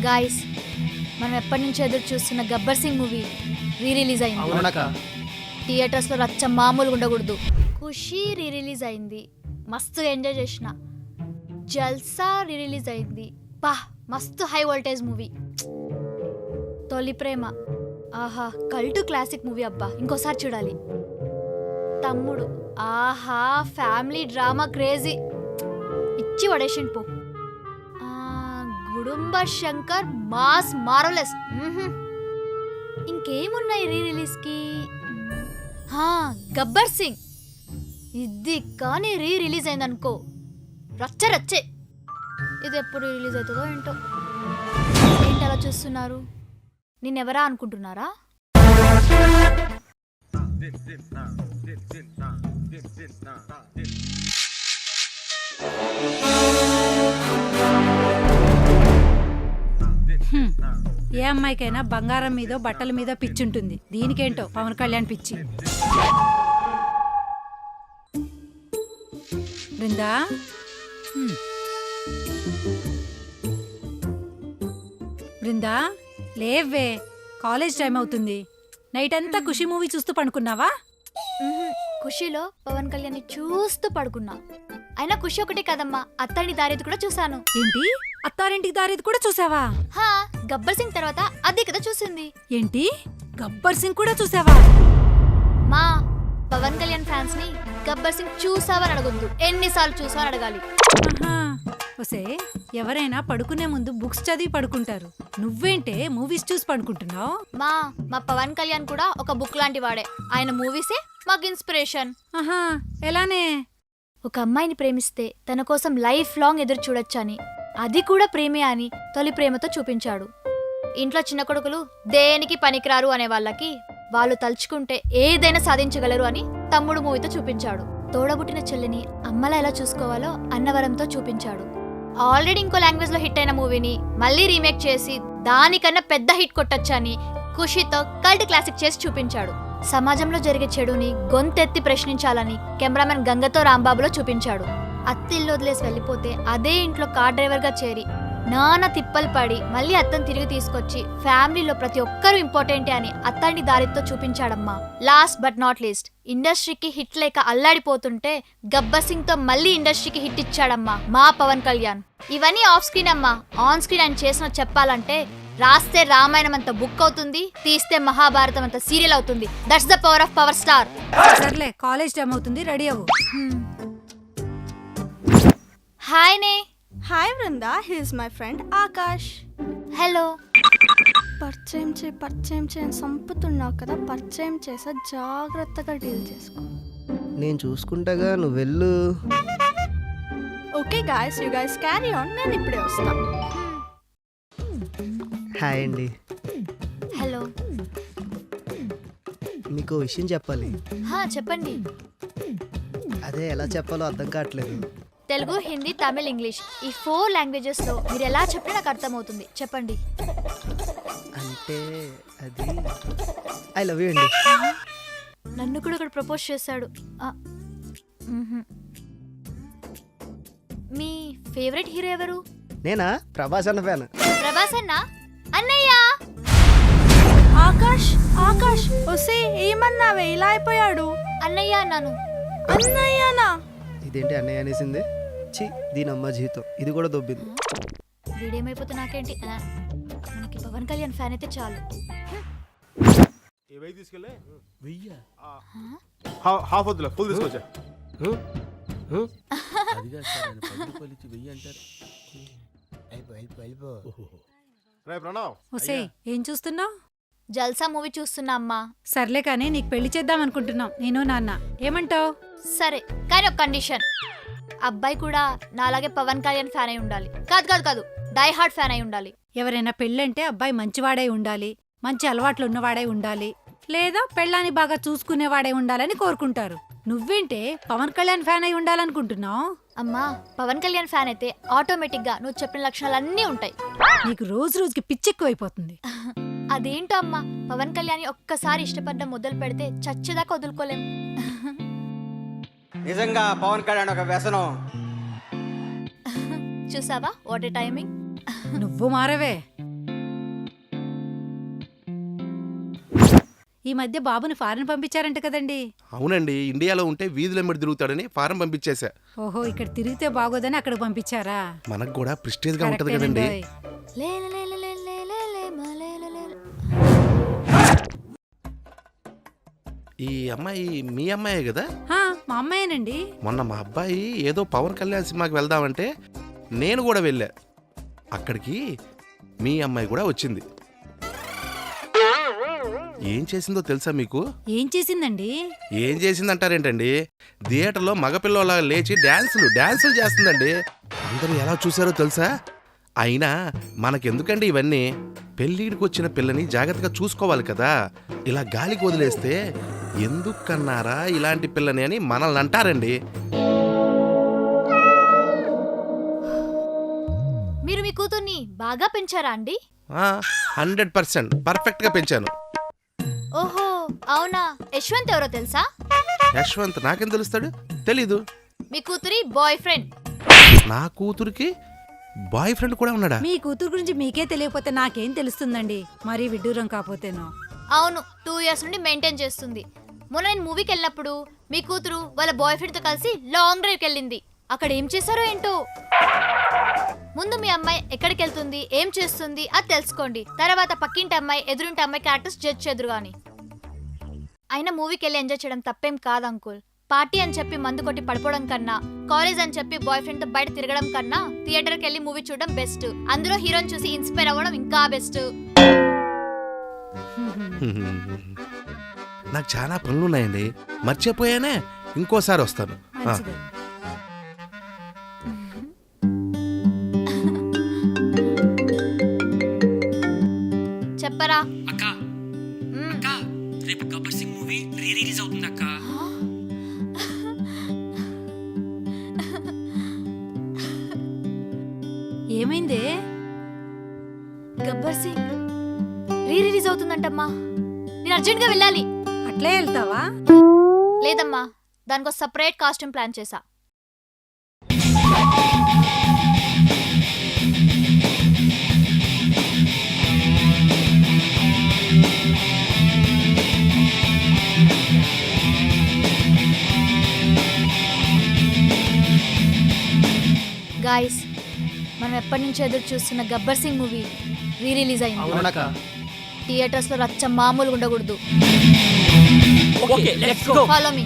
Guys, మనం ఎప్పటి నుంచి ఎదురు చూస్తున్న గబ్బర్ సింగ్ మూవీ రిలీజ్ అయింది. థియేటర్స్ లో రచ్చ మామూలుగా ఉండకూడదు. ఖుషి రిలీజ్ అయింది, మస్తు ఎంజాయ్ చేసిన. జల్సా రిలీజ్ అయింది, పా మస్తు హై వోల్టేజ్ మూవీ. తొలి ప్రేమ, ఆహా కల్ట్ క్లాసిక్ మూవీ అబ్బా, ఇంకోసారి చూడాలి. తమ్ముడు, ఆహా ఫ్యామిలీ డ్రామా క్రేజీ, ఇచ్చి వడేషన్ పో. గుడుంబ శంకర్ మాస్ మారోలెస్. ఇంకేమున్నాయి రిలీజ్ కి? గబ్బర్ సింగ్, ఇది కానీ రిలీజ్ అయిందనుకో రచ్చ రచ్చే. ఇది ఎప్పుడు రిలీజ్ అవుతుందో ఏంటో. ఏంటి అలా చూస్తున్నారు? నేనెవరా అనుకుంటున్నారా? ఏ అమ్మాయికైనా బంగారం మీదో బట్టల మీదో పిచ్చుంటుంది. దీనికేంటో పవన్ కళ్యాణ్ పిచ్చి. బృందా, బృందా లేవే, కాలేజ్ టైం అవుతుంది. నైట్ అంతా ఖుషి మూవీ చూస్తూ పడుకున్నావా? ఖుషిలో పవన్ కళ్యాణ్ చూస్తూ పడుకున్నా. అయినా ఖుషి ఒకటే కదమ్మా, అత్తాని దారేది కూడా చూసాను. ఏంటి, అత్తారింటికి దారేది కూడా చూసావా? గబ్బర్ సింగ్ తర్వాత అదే కదా చూసింది. ఏంటి, గబ్బర్ సింగ్ కూడా చూసావా? మా పవన్ కళ్యాణ్ ఫ్యాన్స్ ని గబ్బర్ సింగ్ చూసావని అడగొద్దు, ఎన్నిసార్లు చూసావని అడగాలి. ఒసే, ఎవరైనా పడుకునే ముందు బుక్స్ చదివి పడుకుంటారు. నువ్వేంటే మూవీస్ చూసి పడుకుంటున్నావు? మా పవన్ కళ్యాణ్ కూడా ఒక బుక్ లాంటి వాడే. ఆయన మూవీసే మాకు ఇన్స్పిరేషన్. ఎలానే? ఒక అమ్మాయిని ప్రేమిస్తే తన కోసం లైఫ్ లాంగ్ ఎదురు చూడొచ్చని, అది కూడా ప్రేమే అని తొలి ప్రేమతో చూపించాడు. ఇంట్లో చిన్న కొడుకులు దేనికి పనికిరారు అనే వాళ్ళకి వాళ్ళు తలుచుకుంటే ఏదైనా సాధించగలరు అని తమ్ముడు మూవీతో చూపించాడు. తోడబుట్టిన చెల్లిని అమ్మలా ఎలా చూసుకోవాలో అన్నవరంతో చూపించాడు. ఆల్రెడీ ఇంకో లాంగ్వేజ్ లో హిట్ అయిన మూవీని మళ్ళీ రీమేక్ చేసి దానికన్నా పెద్ద హిట్ కొట్టొచ్చని ఖుషితో కల్ట్ క్లాసిక్ చేసి చూపించాడు. సమాజంలో జరిగే చెడుని గొంతెత్తి ప్రశ్నించాలని కెమెరామెన్ గంగతో రాంబాబులో చూపించాడు. అత్తిల్లు వదిలేసి వెళ్ళిపోతే అదే ఇంట్లో కార్ డ్రైవర్ గా చేరి నాన్న తిప్పలు పడి మళ్ళీ అత్తని తిరిగి తీసుకొచ్చి ఫ్యామిలీలో ప్రతి ఒక్కరూ ఇంపార్టెంటే అని అత్తాన్ని దారితో చూపించాడమ్మా. లాస్ట్ బట్ నాట్ లీస్ట్, ఇండస్ట్రీకి హిట్ లేక అల్లాడిపోతుంటే గబ్బర్ సింగ్ తో మళ్ళీ ఇండస్ట్రీకి హిట్ ఇచ్చాడమ్మా మా పవన్ కళ్యాణ్. ఇవన్నీ ఆఫ్ స్క్రీన్ అమ్మా. ఆన్ స్క్రీన్ ఆయన చేసిన చెప్పాలంటే రాస్తే రామాయణం అంత బుక్ అవుతుంది, తీస్తే మహాభారతం అంత సీరియల్ అవుతుంది. That's the power of power star. సర్లే, కాలేజ్ టైం అవుతుంది, రెడీ అవ్వు. హాయ్ నే. Hi Vrinda, he is my friend Akash. Hello. పరిచయం చేయని సంపుతున్నావు కదా, పరిచయం చేసా, జాగ్రత్తగా డీల్ చేసుకో. నేను చూసుకుంటాగా, నువ్వు వెళ్ళు. Okay guys, you guys carry on, నేను ఇప్పుడే వస్తా. హాయ్ అండి. హలో. మీకు విషయం చెప్పాలి. చెప్పండి. అదే ఎలా చెప్పాలో అర్థం కావట్లేదు. తెలుగు, హిందీ, తమిళ్, ఇంగ్లీష్, ఈ 4 లాంగ్వేజెస్ లో మీరు ఎలా చెప్పినా నాకు అర్థమవుతుంది. చెప్పండి. అంటే అది ఐ లవ్ యూ అండి. నన్ను కూడా ఇక్కడ ప్రపోజ్ చేశాడు. మీ ఫేవరెట్ హీరో ఎవరు? నేనా? ప్రభాస్ అన్న ఫ్యాన్. ప్రభాస్ అన్న. అన్నయ్య. ఆకాష్ ఆకాష్ ఒసే, ఏమన్నావే ఇలా అయిపోయాడు? అన్నయ్య అన్నాను. అన్నయ్యనా? ఇదేంటి అన్నయ్య అనేసింది? ఛీ, దీని అమ్మ జీవితం ఇది కూడా దొబ్బింది. వీడేమైపోతే నాకేంటి, మనకి పవన్ కళ్యాణ్ ఫ్యాన్ అయితే చాలు. హాఫ్ వద్దులే, ఫుల్ తీసుకొచ్చా. ఒసే, ఏం చూస్తున్నావు? జల్సా మూవీ చూస్తున్నా అమ్మా. సర్లే కానీ నీకు పెళ్లి చేద్దాం అనుకుంటున్నాం నేను నాన్న. ఏమంటావు? సరే, కానీ ఒక కండిషన్. అబ్బాయి కూడా నాలాగే పవన్ కళ్యాణ్ ఫ్యాన్ అయి ఉండాలి. కాదు డై హార్ట్ ఫ్యాన్ అయి ఉండాలి. ఎవరైనా పెళ్ళంటే అబ్బాయి మంచివాడై ఉండాలి, మంచి అలవాట్లు ఉన్నవాడై ఉండాలి, లేదా పెళ్ళాన్ని బాగా చూసుకునేవాడై ఉండాలని కోరుకుంటారు. నువ్వేంటే పవన్ కళ్యాణ్ ఫ్యాన్ అయి ఉండాలనుకుంటున్నావు? అమ్మా, పవన్ కళ్యాణ్ ఫ్యాన్ అయితే ఆటోమేటిక్ గా నువ్వు చెప్పిన లక్షణాలన్నీ ఉంటాయి. నీకు రోజు రోజుకి పిచ్చెక్కువైపోతుంది. అదేంటో అమ్మా, పవన్ కళ్యాణ్ ఒక్కసారి ఇష్టపడ్డం మొదలు పెడితే చచ్చేదాకా వదులుకోలేం. నిజంగా పవన్ కళ్యాణ్ ఒక వ్యసనం. చూసావా వాట్ ఏ టైమింగ్. నువ్వు మారవే. ఈ మధ్య బాబుని ఫారెన్ పంపించారంట కదండి. అవునండి, ఇండియాలో ఉంటే వీధులెమ్మడి తిరుగుతాడని ఫారం పంపించేశా. ఓహో, ఇక్కడ తిరిగితే బాగోదని అక్కడికి పంపించారా? మనకు కూడా ప్రెస్టేజ్ గా ఉంటది కదండి. కరెక్టేనండోయ్. లే లే లే లే లే లే లే మా లే లే లే. ఈ అమ్మాయి మీ అమ్మాయే కదా? హా, మా అమ్మాయేనండి. మొన్న మా అబ్బాయి ఏదో పవన్ కళ్యాణ్ సినిమాకి వెళ్దామంటే నేను కూడా వెళ్ళా. అక్కడికి మీ అమ్మాయి కూడా వచ్చింది. ఏం చేసిందో తెలుసా మీకు? ఏం చేసిందండి? ఏం చేసిందంటారేంటండి, థియేటర్లో మగపిల్లలా లేచి డాన్సులు చేస్తుందండి. అందరూ ఎలా చూసారో తెలుసా? అయినా మనకెందుకండి ఇవన్నీ? పెళ్ళిడికి వచ్చిన పిల్లని జాగ్రత్తగా చూసుకోవాలి కదా. ఇలా గాలికి వదిలేస్తే ఎందుకన్నారా ఇలాంటి పిల్లని అని మనల్ని అంటారండి. మీరు మీ కూతుర్ని బాగా పెంచారా అండి? 100% పర్ఫెక్ట్ గా పెంచాను. ఓహో అవునా. యశ్వంత్ ఎవరో తెలుసా? యశ్వంత్ నాకేం తెలుస్తాడు? తెలీదు. మీ కూతురి బాయ్ ఫ్రెండ్. నా కూతురికి బాయ్ ఫ్రెండ్ కూడా ఉన్నాడా? మీ కూతురు గురించి మీకే తెలియకపోతే నాకేం తెలుస్తుందండి, మరీ విడ్డూరం కాకపోతేనో. అవును, 2 years నుండి మెయింటైన్ చేస్తుంది. మొన్న నేను మూవీకి వెళ్ళినప్పుడు మీ కూతురు వాళ్ళ బాయ్ ఫ్రెండ్ తో కలిసి లాంగ్ డ్రైవ్కి వెళ్ళింది. అక్కడ ఏం చేశారో ఏంటో. ముందు మీ అమ్మాయి ఎక్కడికి వెళ్తుంది, ఏం చేస్తుంది అది తెలుసుకోండి. తర్వాత పక్కింటి అమ్మాయి ఎదురింటి అమ్మాయి క్యారెక్టర్స్ జడ్జ్ చేదురు గాని. అయినా మూవీకి వెళ్ళి ఎంజాయ్ చేయడం తప్పేం కాదు అంకుల్. పార్టీ అని చెప్పి మందు కొట్టి పడిపోవడం కన్నా, కాలేజ్ అని చెప్పి బాయ్ ఫ్రెండ్ తో బయట తిరగడం కన్నా థియేటర్కి వెళ్ళి మూవీ చూడడం బెస్ట్. అందులో హీరోని చూసి ఇన్స్పైర్ అవ్వడం ఇంకా బెస్ట్. నాకు చాలా పనులున్నాయండి, మర్చిపోయానే. ఇంకోసారి వస్తాను. మంచిది. చెప్పరా? అక్క అక్క, రేపు గబ్బర్ సింగ్ మూవీ రిలీజ్ అవుతుంది అక్క. ఏమైందే? గబ్బర్ సింగ్ రిలీజ్ అవుతుందంటమ్మా. నేను అర్జెంట్ గా వెళ్ళాలి. అట్లే వెళ్తావా? లేదమ్మా, దానికో సపరేట్ కాస్ట్యూమ్ ప్లాన్ చేశా. గాయస్, మనం ఎప్పటి నుంచో ఎదురు చూస్తున్న గబ్బర్ సింగ్ మూవీ రిలీజ్ అయింది. అవునక్క. థియేటర్స్ లో రచ్చ మామూలుగా ఉండకూడదు. Okay let's go. Follow me.